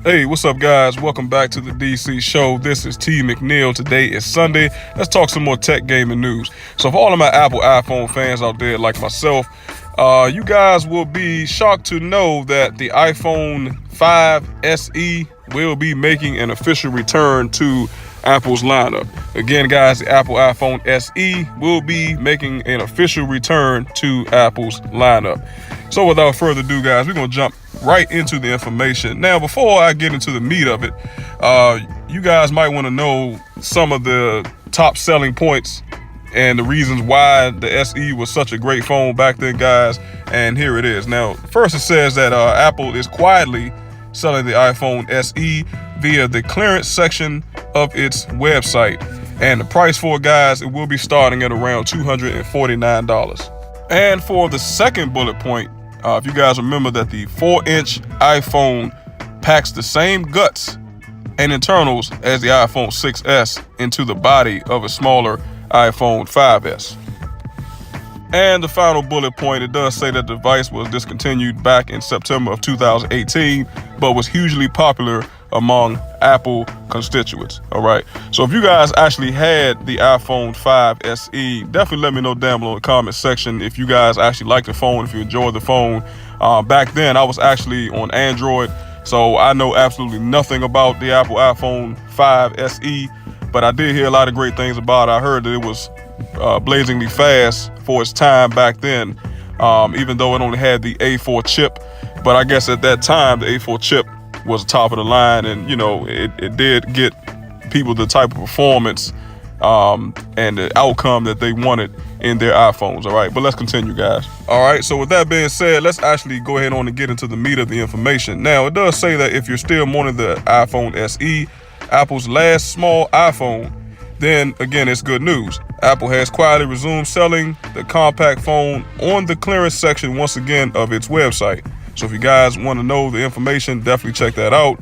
Hey, what's up, guys? Welcome back to the DC Show. This is T. McNeil. Today is Sunday. Let's talk some more tech gaming news. So, for all of my Apple iPhone fans out there like myself, you guys will be shocked to know that the iPhone 5 SE will be making an official return to Apple's lineup. Again, guys, the Apple iPhone SE will be making an official return to Apple's lineup. So without further ado, guys, we're going to jump right into the information. Now, before I get into the meat of it, you guys might want to know some of the top selling points and the reasons why the SE was such a great phone back then, guys. And here it is. Now, first it says that Apple is quietly selling the iPhone SE via the clearance section of its website. And the price for it, guys, it will be starting at around $249. And for the second bullet point, if you guys remember that the 4-inch iPhone packs the same guts and internals as the iPhone 6s into the body of a smaller iPhone 5s. And the final bullet point, it does say that the device was discontinued back in September of 2018, but was hugely popular among Apple constituents. All right. So if you guys actually had the iPhone 5 SE, definitely let me know down below in the comment section if you guys actually like the phone, if you enjoyed the phone. Back then, I was actually on Android, so I know absolutely nothing about the Apple iPhone 5 SE, but I did hear a lot of great things about it. I heard that it was blazingly fast for its time back then, even though it only had the A4 chip. But I guess at that time, the A4 chip was top of the line, and you know, it did get people the type of performance and the outcome that they wanted in their iPhones. All right, but let's continue, guys. All right, so with that being said, let's actually go ahead on and get into the meat of the information. Now, it does say that if you're still mourning the iPhone SE, Apple's last small iPhone, then again, it's good news. Apple has quietly resumed selling the compact phone on the clearance section once again of its website. So if you guys want to know the information, definitely check that out.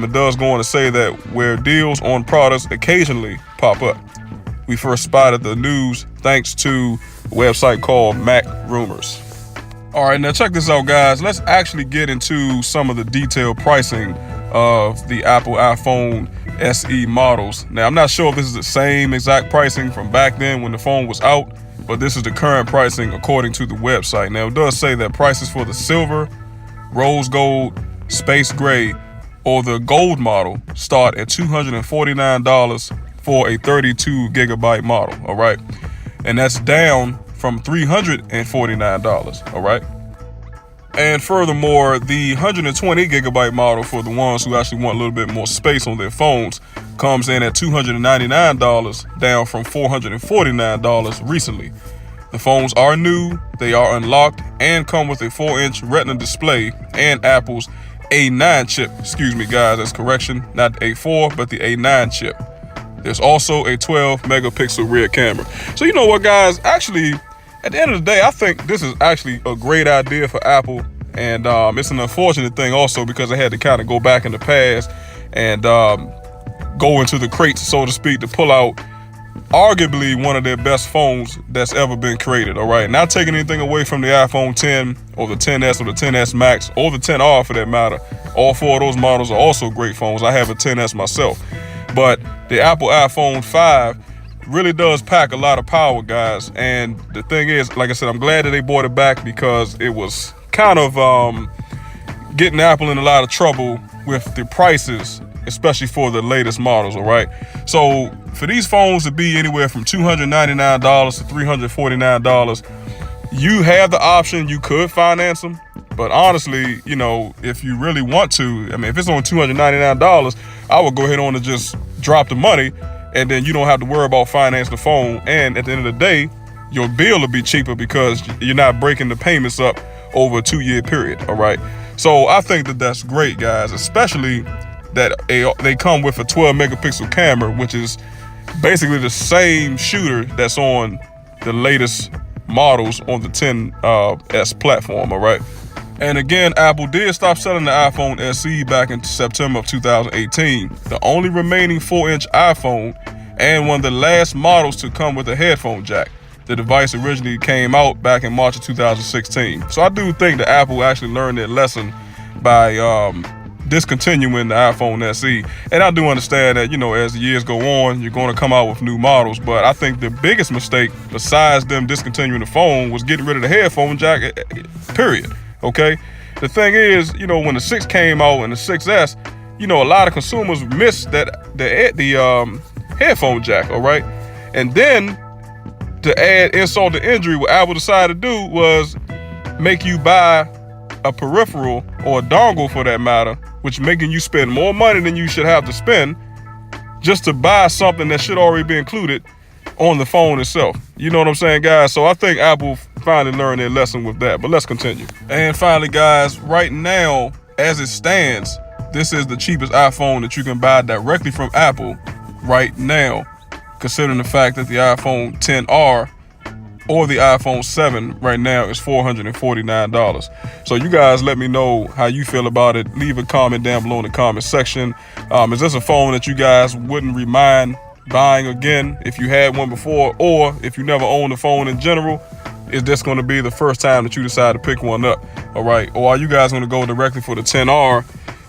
It does go on to say that where deals on products occasionally pop up. We first spotted the news thanks to a website called Mac Rumors. All right, now check this out, guys. Let's actually get into some of the detailed pricing of the Apple iPhone SE models. Now, I'm not sure if this is the same exact pricing from back then when the phone was out, but this is the current pricing according to the website. Now, it does say that prices for the silver, rose gold, space gray, or the gold model start at $249 for a 32 gigabyte model, all right? And that's down from $349, all right? And furthermore, the 120 gigabyte model for the ones who actually want a little bit more space on their phones comes in at $299, down from $449 recently. The phones are new, they are unlocked, and come with a 4-inch Retina display and Apple's A9 chip. Excuse me, guys, that's correction, not the A4, but the A9 chip. There's also a 12 megapixel rear camera. So you know what, guys, actually, at the end of the day, I think this is actually a great idea for Apple. And it's an unfortunate thing also because they had to kind of go back in the past and go into the crates, so to speak, to pull out arguably one of their best phones that's ever been created, all right? Not taking anything away from the iPhone 10 or the 10s or the 10s Max or the 10R for that matter. All four of those models are also great phones. I have a 10s myself. But the Apple iPhone 5 really does pack a lot of power, guys. And the thing is, like I said, I'm glad that they brought it back because it was kind of getting Apple in a lot of trouble with the prices, especially for the latest models, all right? So for these phones to be anywhere from $299 to $349, you have the option, you could finance them. But honestly, you know, if you really want to, I mean, if it's on $299, I would go ahead on and just drop the money, and then you don't have to worry about financing the phone. And at the end of the day, your bill will be cheaper because you're not breaking the payments up over a 2-year period, all right? So I think that that's great, guys, especially that they come with a 12 megapixel camera, which is basically the same shooter that's on the latest models on the 10s platform, all right? And again, Apple did stop selling the iPhone SE back in September of 2018, the only remaining 4-inch iPhone and one of the last models to come with a headphone jack. The device originally came out back in March of 2016. So I do think that Apple actually learned their lesson by discontinuing the iPhone SE. And I do understand that, as the years go on, you're going to come out with new models. But I think the biggest mistake, besides them discontinuing the phone, was getting rid of the headphone jack, period. Okay? The thing is, when the 6 came out and the 6S, a lot of consumers missed the headphone jack, all right? And then to add insult to injury, what Apple decided to do was make you buy a peripheral or a dongle for that matter, which making you spend more money than you should have to spend just to buy something that should already be included on the phone itself. You know what I'm saying, guys? So I think Apple finally learned their lesson with that, but let's continue. And finally, guys, right now, as it stands, this is the cheapest iPhone that you can buy directly from Apple right now, considering the fact that the iPhone XR or the iPhone 7 right now is $449. So you guys let me know how you feel about it. Leave a comment down below in the comment section. Is this a phone that you guys wouldn't mind buying again if you had one before, or if you never owned a phone in general? Is this going to be the first time that you decide to pick one up? All right. Or are you guys going to go directly for the XR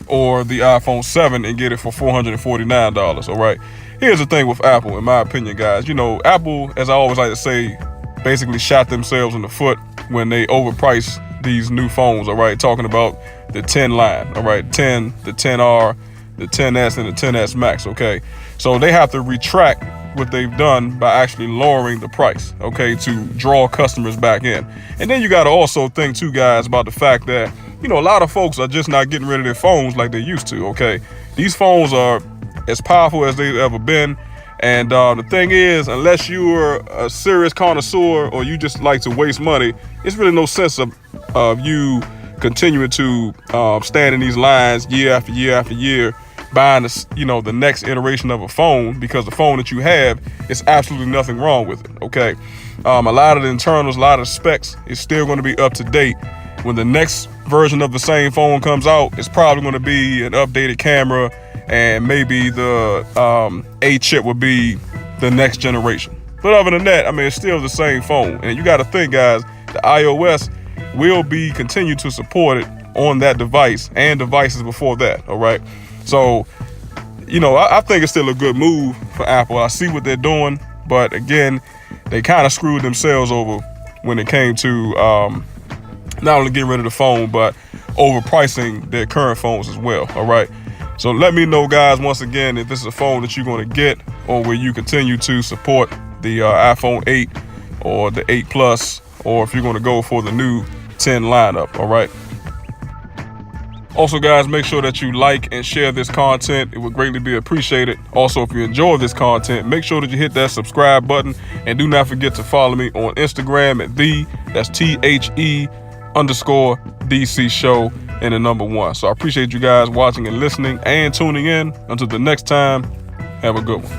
or the iPhone 7 and get it for $449? All right. Here's the thing with Apple, in my opinion, guys. Apple, as I always like to say, basically shot themselves in the foot when they overpriced these new phones, all right? Talking about the 10 line, all right? 10, the 10R, the 10S, and the 10S Max, okay? So they have to retract what they've done by actually lowering the price, okay, to draw customers back in. And then you got to also think, too, guys, about the fact that, a lot of folks are just not getting rid of their phones like they used to, okay? These phones are as powerful as they've ever been. And the thing is, unless you're a serious connoisseur or you just like to waste money, it's really no sense of you continuing to stand in these lines year after year after year, buying the next iteration of a phone, because the phone that you have is absolutely nothing wrong with it. Okay, a lot of the internals, a lot of the specs is still going to be up to date. When the next version of the same phone comes out, it's probably going to be an updated camera, and maybe the A chip will be the next generation. But other than that, it's still the same phone. And you got to think, guys, the iOS will be continue to support it on that device and devices before that. All right. So, I think it's still a good move for Apple. I see what they're doing, but again, they kind of screwed themselves over when it came to not only getting rid of the phone, but overpricing their current phones as well. All right. So let me know, guys, once again, if this is a phone that you're going to get, or will you continue to support the iPhone 8 or the 8 Plus, or if you're going to go for the new 10 lineup. All right. Also, guys, make sure that you like and share this content. It would greatly be appreciated. Also, if you enjoy this content, make sure that you hit that subscribe button, and do not forget to follow me on Instagram at _DC show and the number 1. So I appreciate you guys watching and listening and tuning in. Until the next time, have a good one.